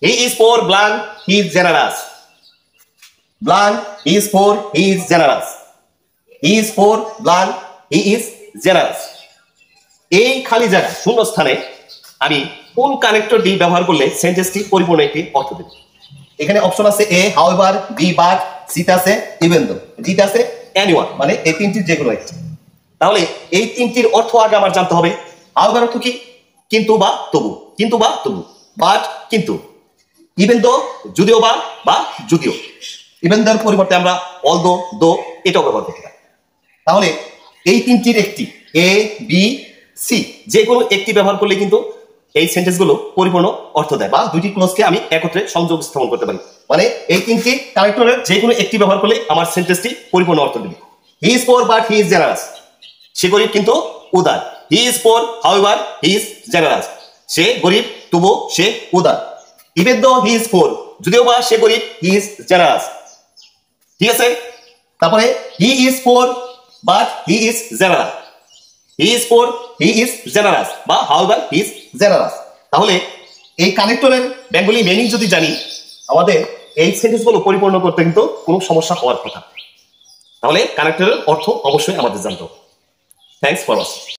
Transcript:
He is poor, blank, he is generous. Blank, he is poor, he is generous. He is poor, blank, he is generous. এই খালি জায়গা শূন্য স্থানে আমি কোন কানেক্টর ডি ব্যবহার করলে সেন্টেন্সটি পরিপূর্ণ একটি অর্থ দেবে। এখানে অপশন আছে এ হাউএভার, বি বাট, সিতে আছে ইভেন দো, ডিতে আছে এনিওয়ান, মানে এই তিনটির যে কোনো একটি। তাহলে এই তিনটির অর্থ আগে আমার জানতে হবে। হাউএভার অর্থ কি? কিন্তু বা তবু, কিন্তু বা তবু। বাট কিন্তু, ইভেন দো যদিও বা যদিও। ইভেন দোর পরিবর্তে আমরা অলদো, দো এটাও ব্যবহার করতে পারি। তাহলে এই তিনটির একটি এ বি সি যে কোনো একটি ব্যবহার করলে কিন্তু এই সেন্টেন্সগুলো পরিপূর্ণ অর্থ দেয়, বা দুইটি ক্লজকে আমি একত্রে সংযোগ স্থাপন করতে পারি। মানে এই তিনটি কানেক্টরের যে কোনো একটি ব্যবহার করলে আমার সেন্টেন্সটি পরিপূর্ণ অর্থ দেবে। He is poor but he is generous, সে গরিব কিন্তু উদার। He is poor however he is generous, সে গরিব তবু সে উদার। ইভেন দো হি ইজ পোর, যদিও বা সে গরিব, হি ইজ জেনারাস। ঠিক আছে? তারপরে হি is poor but he is generous, he is poor he is generous, বা হাউএভার হি ইজ জেনারাস। তাহলে এই কানেক্টরের বেঙ্গলি মিনিং যদি জানি, আমাদের এই সেন্টেন্সগুলো পরিপূর্ণ করতে কিন্তু কোনো সমস্যা হওয়ার কথা। তাহলে কানেক্টরের অর্থ অবশ্যই আমাদের জানতে হবে। Thanks for watching.